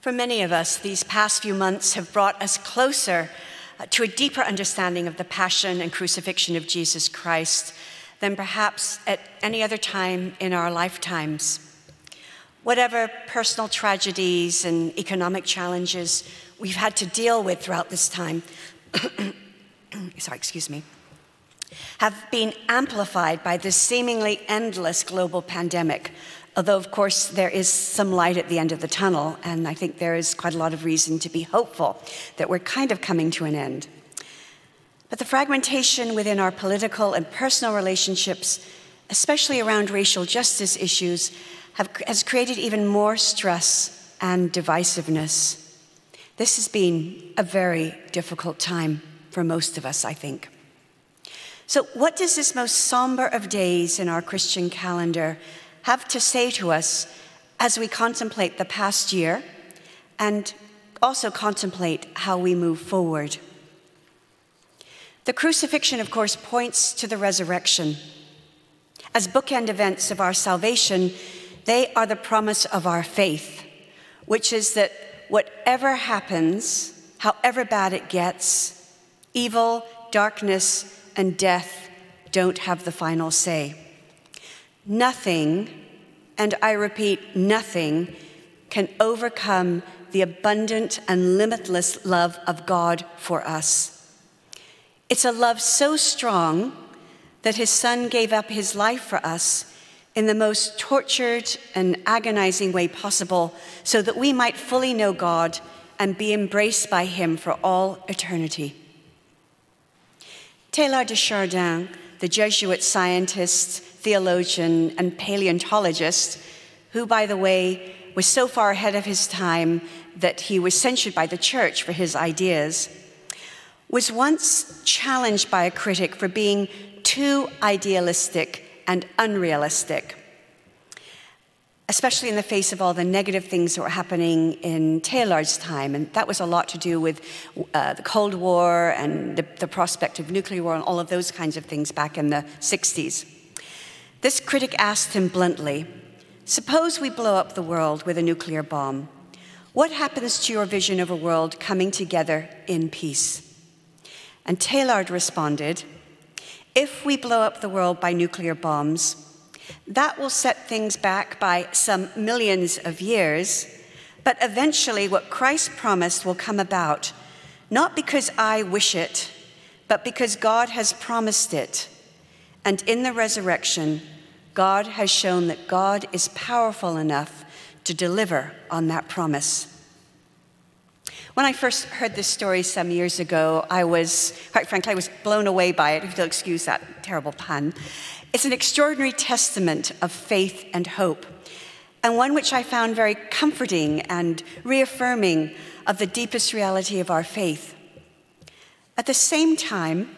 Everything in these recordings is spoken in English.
For many of us, these past few months have brought us closer to a deeper understanding of the passion and crucifixion of Jesus Christ than perhaps at any other time in our lifetimes. Whatever personal tragedies and economic challenges we've had to deal with throughout this time, have been amplified by this seemingly endless global pandemic. Although, of course, there is some light at the end of the tunnel, and I think there is quite a lot of reason to be hopeful that we're kind of coming to an end. But the fragmentation within our political and personal relationships, especially around racial justice issues, has created even more stress and divisiveness. This has been a very difficult time for most of us, I think. So what does this most somber of days in our Christian calendar have to say to us as we contemplate the past year and also contemplate how we move forward? The crucifixion, of course, points to the resurrection. As bookend events of our salvation, they are the promise of our faith, which is that whatever happens, however bad it gets, evil, darkness, and death don't have the final say. Nothing, and I repeat, nothing, can overcome the abundant and limitless love of God for us. It's a love so strong that his Son gave up his life for us in the most tortured and agonizing way possible so that we might fully know God and be embraced by him for all eternity. Teilhard de Chardin, the Jesuit scientist, theologian, and paleontologist, who, by the way, was so far ahead of his time that he was censured by the church for his ideas, was once challenged by a critic for being too idealistic and unrealistic, especially in the face of all the negative things that were happening in Teilhard's time. And that was a lot to do with the Cold War and the prospect of nuclear war and all of those kinds of things back in the 60s. This critic asked him bluntly, "Suppose we blow up the world with a nuclear bomb. What happens to your vision of a world coming together in peace?" And Teilhard responded, "If we blow up the world by nuclear bombs, that will set things back by some millions of years, but eventually what Christ promised will come about, not because I wish it, but because God has promised it. And in the resurrection, God has shown that God is powerful enough to deliver on that promise." When I first heard this story some years ago, quite frankly, I was blown away by it, if you'll excuse that terrible pun. It's an extraordinary testament of faith and hope, and one which I found very comforting and reaffirming of the deepest reality of our faith. At the same time,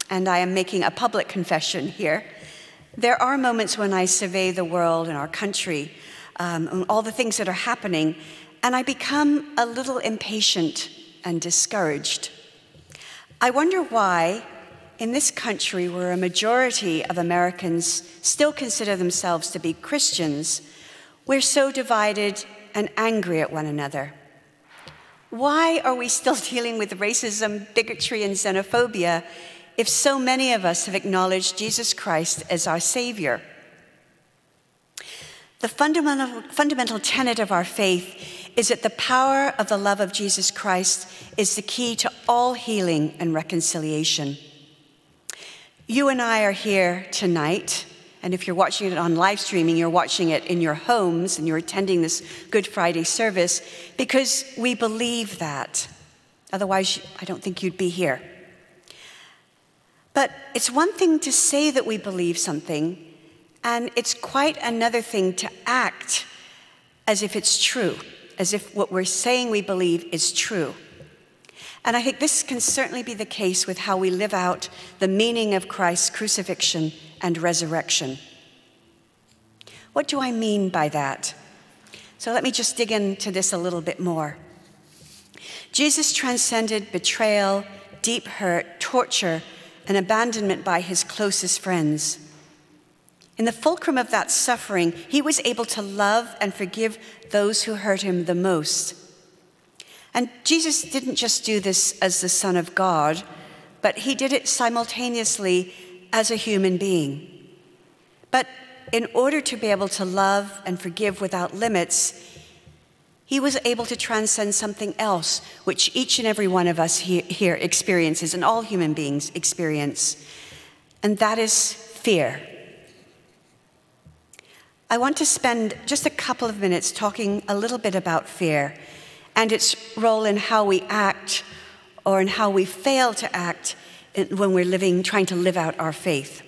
and I am making a public confession here, there are moments when I survey the world and our country, and all the things that are happening, and I become a little impatient and discouraged. I wonder why, in this country where a majority of Americans still consider themselves to be Christians, we're so divided and angry at one another. Why are we still dealing with racism, bigotry, and xenophobia if so many of us have acknowledged Jesus Christ as our Savior? The fundamental tenet of our faith is that the power of the love of Jesus Christ is the key to all healing and reconciliation. You and I are here tonight, and if you're watching it on live streaming, you're watching it in your homes and you're attending this Good Friday service because we believe that. Otherwise, I don't think you'd be here. But it's one thing to say that we believe something, and it's quite another thing to act as if it's true, as if what we're saying we believe is true. And I think this can certainly be the case with how we live out the meaning of Christ's crucifixion and resurrection. What do I mean by that? So let me just dig into this a little bit more. Jesus transcended betrayal, deep hurt, torture, and abandonment by his closest friends. In the fulcrum of that suffering, he was able to love and forgive those who hurt him the most. And Jesus didn't just do this as the Son of God, but he did it simultaneously as a human being. But in order to be able to love and forgive without limits, he was able to transcend something else, which each and every one of us here experiences, and all human beings experience, and that is fear. I want to spend just a couple of minutes talking a little bit about fear and its role in how we act, or in how we fail to act when we're trying to live out our faith.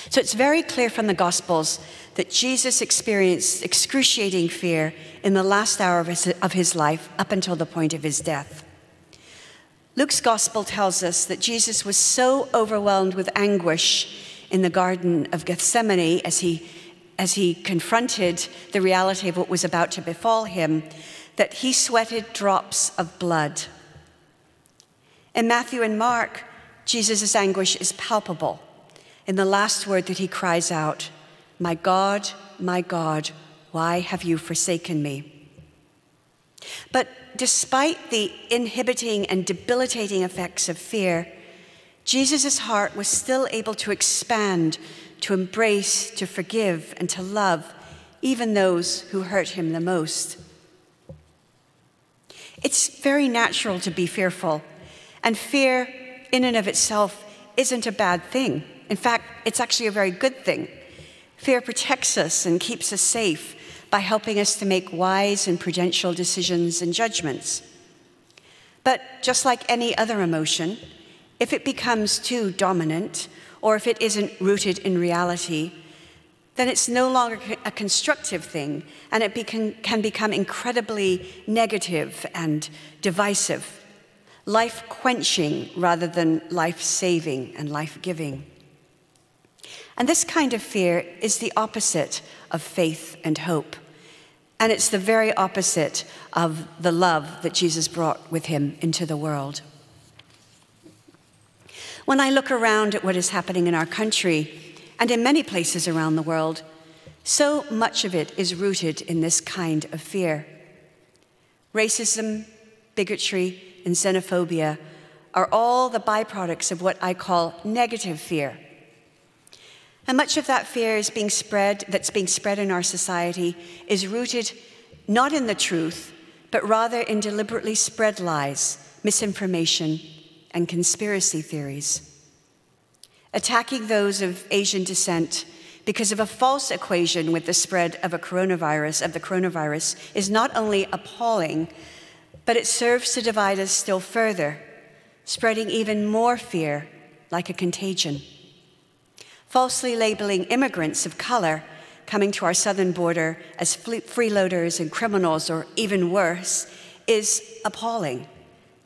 So it's very clear from the Gospels that Jesus experienced excruciating fear in the last hour of his life up until the point of his death. Luke's Gospel tells us that Jesus was so overwhelmed with anguish in the Garden of Gethsemane as he confronted the reality of what was about to befall him, that he sweated drops of blood. In Matthew and Mark, Jesus' anguish is palpable in the last word that he cries out, my God, why have you forsaken me?" But despite the inhibiting and debilitating effects of fear, Jesus' heart was still able to expand, to embrace, to forgive, and to love even those who hurt him the most. It's very natural to be fearful, and fear in and of itself isn't a bad thing. In fact, it's actually a very good thing. Fear protects us and keeps us safe by helping us to make wise and prudential decisions and judgments. But just like any other emotion, if it becomes too dominant, or if it isn't rooted in reality, then it's no longer a constructive thing, and it can become incredibly negative and divisive, life-quenching rather than life-saving and life-giving. And this kind of fear is the opposite of faith and hope. And it's the very opposite of the love that Jesus brought with him into the world. When I look around at what is happening in our country and in many places around the world, so much of it is rooted in this kind of fear. Racism, bigotry, and xenophobia are all the byproducts of what I call negative fear. And much of that fear that's being spread in our society is rooted not in the truth, but rather in deliberately spread lies, misinformation, and conspiracy theories. Attacking those of Asian descent because of a false equation with the spread of the coronavirus is not only appalling, but it serves to divide us still further, spreading even more fear like a contagion. Falsely labeling immigrants of color coming to our southern border as freeloaders and criminals, or even worse, is appalling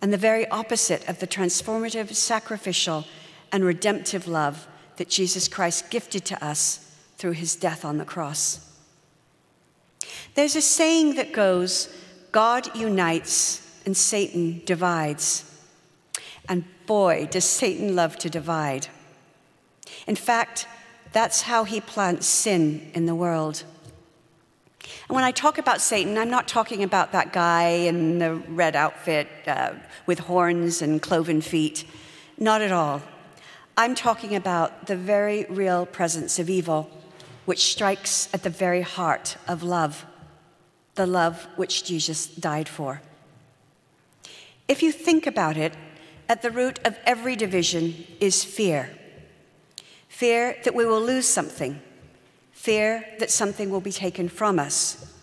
and the very opposite of the transformative, sacrificial, and redemptive love that Jesus Christ gifted to us through his death on the cross. There's a saying that goes, God unites and Satan divides. And boy, does Satan love to divide. In fact, that's how he plants sin in the world. And when I talk about Satan, I'm not talking about that guy in the red outfit with horns and cloven feet. Not at all. I'm talking about the very real presence of evil, which strikes at the very heart of love, the love which Jesus died for. If you think about it, at the root of every division is fear. Fear that we will lose something. Fear that something will be taken from us.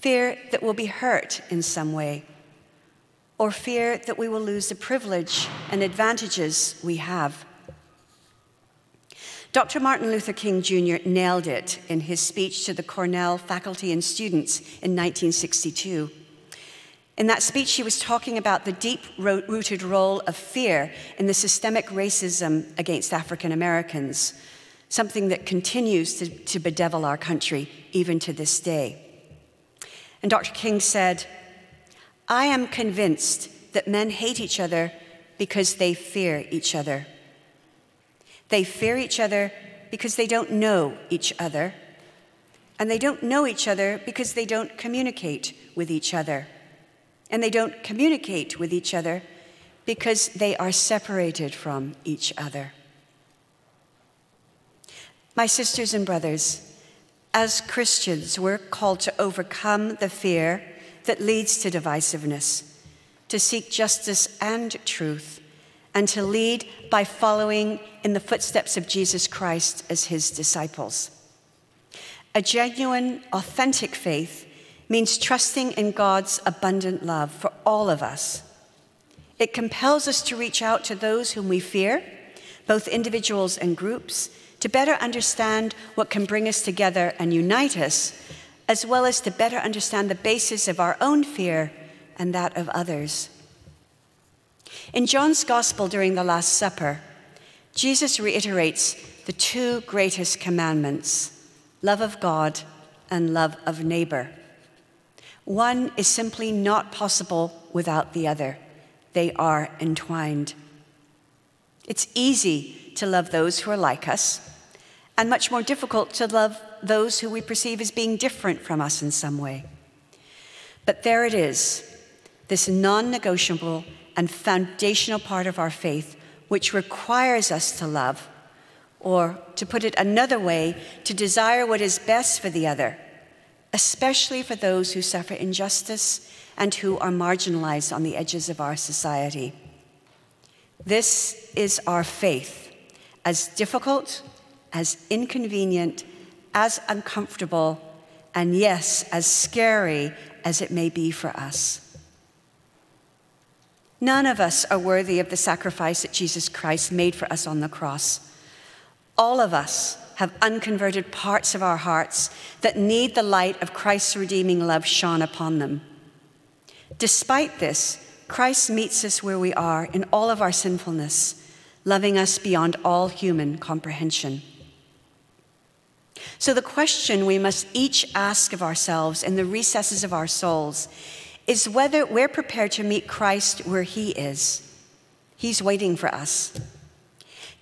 Fear that we'll be hurt in some way. Or fear that we will lose the privilege and advantages we have. Dr. Martin Luther King Jr. nailed it in his speech to the Cornell faculty and students in 1962. In that speech, he was talking about the deep-rooted role of fear in the systemic racism against African Americans, something that continues to bedevil our country even to this day. And Dr. King said, "I am convinced that men hate each other because they fear each other. They fear each other because they don't know each other, and they don't know each other because they don't communicate with each other. and they don't communicate with each other because they are separated from each other. My sisters and brothers, as Christians, we're called to overcome the fear that leads to divisiveness, to seek justice and truth, and to lead by following in the footsteps of Jesus Christ as his disciples. A genuine, authentic faith means trusting in God's abundant love for all of us. It compels us to reach out to those whom we fear, both individuals and groups, to better understand what can bring us together and unite us, as well as to better understand the basis of our own fear and that of others. In John's Gospel during the Last Supper, Jesus reiterates the two greatest commandments, love of God and love of neighbor. One is simply not possible without the other. They are entwined. It's easy to love those who are like us, and much more difficult to love those who we perceive as being different from us in some way. But there it is, this non-negotiable and foundational part of our faith, which requires us to love, or to put it another way, to desire what is best for the other, especially for those who suffer injustice and who are marginalized on the edges of our society. This is our faith, as difficult, as inconvenient, as uncomfortable, and yes, as scary as it may be for us. None of us are worthy of the sacrifice that Jesus Christ made for us on the cross. All of us have unconverted parts of our hearts that need the light of Christ's redeeming love shone upon them. Despite this, Christ meets us where we are in all of our sinfulness, loving us beyond all human comprehension. So the question we must each ask of ourselves in the recesses of our souls is whether we're prepared to meet Christ where he is. He's waiting for us.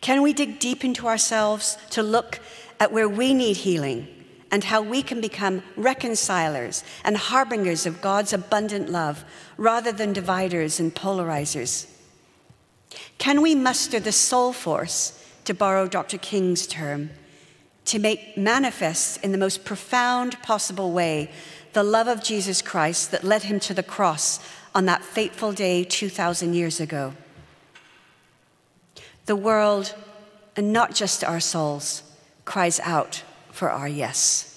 Can we dig deep into ourselves to look at where we need healing and how we can become reconcilers and harbingers of God's abundant love rather than dividers and polarizers? Can we muster the soul force, to borrow Dr. King's term, to make manifest in the most profound possible way the love of Jesus Christ that led him to the cross on that fateful day 2,000 years ago? The world, and not just our souls, cries out for our yes.